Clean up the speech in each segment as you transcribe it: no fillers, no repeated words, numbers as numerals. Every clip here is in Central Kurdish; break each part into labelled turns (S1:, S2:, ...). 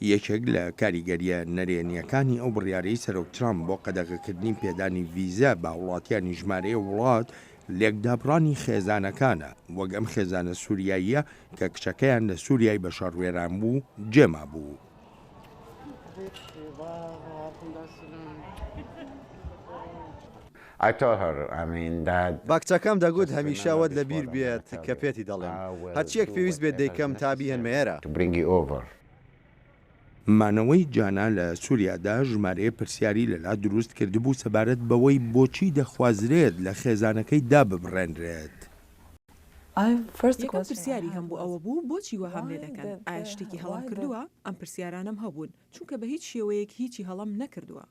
S1: یەکێک لە کاریگەریە نەرێنیەکانی ئەو بڕیارەی سەرۆک ترامپ بۆ قەدەغەکردنی پێدانی ڤیزە بە وڵاتیانی ژمارەیە وڵات لێکدابڕانی خێزانەکانە وەک ئەم خێزانە سووریاییە کە کچەکەیان لە سووریای بەشەڕوێران بوو جێما بوو.
S2: با کچەکەم دەگوت هەمیشەوەت لە بیر بێت کە پێتی دەڵێم هەرچیەک پێویست بێت دەیکەم تا بیهێنمێرە.
S1: مانەوەی جانا لە سووریادا ژمارەیە پرسیاری لەلا دروست کردبوو سەبارەت بەوەی بۆچی دەخوازرێت لە خێزانەکەی داببڕێنرێت.
S3: یەکەم پرسیاری هەمبوو ئەوە بوو بۆچی وە هەم لێ دەکەن ئایا شتێکی هەڵام کردووە؟ ئەم پرسیارانم هەبوون چونکە بە هیچ شێوەیەک هیچی هەڵام نەکردووە.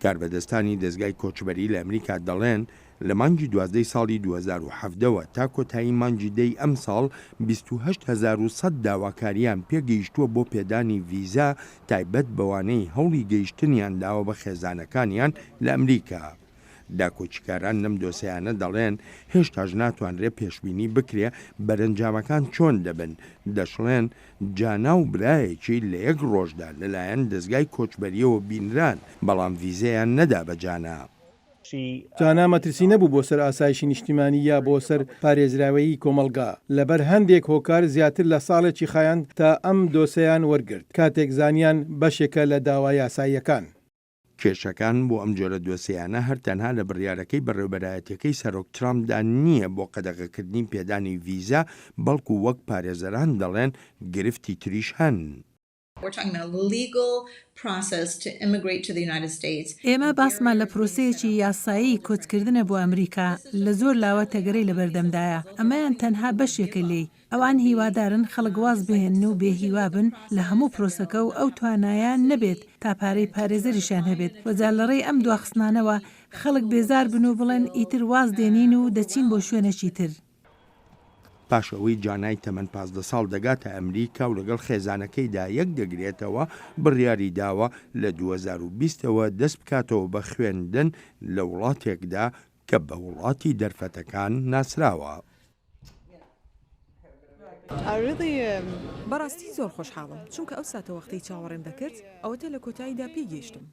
S1: کاربەدەستانی دەستگای کۆچبەری لە ئەمریکا دەڵێن لە مانگی 12 ساڵی 2017ەوە تا کۆتایی مانگی دەی ئەم ساڵ 28,100 داواکاریان پێگەیشتووە بۆ پێدانی ڤیزا تایبەت بەوانەی هەوڵی گەیشتنیان داوە بە خێزانەکانیان لە ئەمریکا. داکۆچیکاران لەم دۆسەیانە دەڵێن هێشتاش ناتوانرێت پێشبینی بکرێ بەرەنجامەکان چۆن دەبن. دەشڵێن جانا و برایەکی لە یەک ڕۆژدا لەلایەن دەستگای کۆچبەریەوە بینران بەڵام ڤیزەیان نەدا بە جانا.
S4: جانا مەترسی نەبوو بۆ سەر ئاسایشی نیشتیمانی یا بۆ سەر پارێزراوەیی کۆمەلگا لەبەر هەندێک هۆکار زیاتر لە ساڵێکی خایاند تا ئەم دۆسەیان وەرگرت کاتێک زانیان بەشێکە لە داوای یاساییەکان.
S1: کێشەکان بۆ ئەم جۆرە دۆسیانە هەر تەنها لە بڕیارەکەی بەڕێوەبەرایەتەکەی سەرۆک ترامپدا نییە بۆ قەدەغەکردنی پێدانی ڤیزا بەڵکو وەک پارێزەران دەڵێن گرفتی تریش هەن.
S5: ئێمە باسمان لە پرۆسەیەکی یاسایی کۆچکردنە بۆ ئەمریکا لە زۆر لاوە تەگەرەی لە بەردەمدایە ئەمەیان تەنها بەشێکە لێی ئەوان هیوادارن خەڵک واز بهێن و بێهیوا بن لە هەموو پرۆسەکە و ئەو توانایان نەبێت تا پارەی پارێزەریشان هەبێت وەجا لەڕێی ئەم دواخستانەوە خەڵک بێزار بن و بڵێن ئیتر واز دێنین و دەچین بۆ شوێنێکی تر.
S1: پاشەوەی جانای تەمەن 15 ساڵ دەگاتە ئەمریکا و لەگەڵ خێزانەکەیدا یەک دەگرێتەوە بڕیاری داوە لە 2020ەوە دەست بکاتەوە بە خوێندن لە وڵاتێکدا کە بە وڵاتی دەرفەتەکان ناسراوە.
S3: بەڕاستی زۆر خۆشحاڵم چونکە ئەو ساتە وەختی چاوەڕێم دەکرد ئەوەتە لە کۆتاییدا پێی گەیشتم.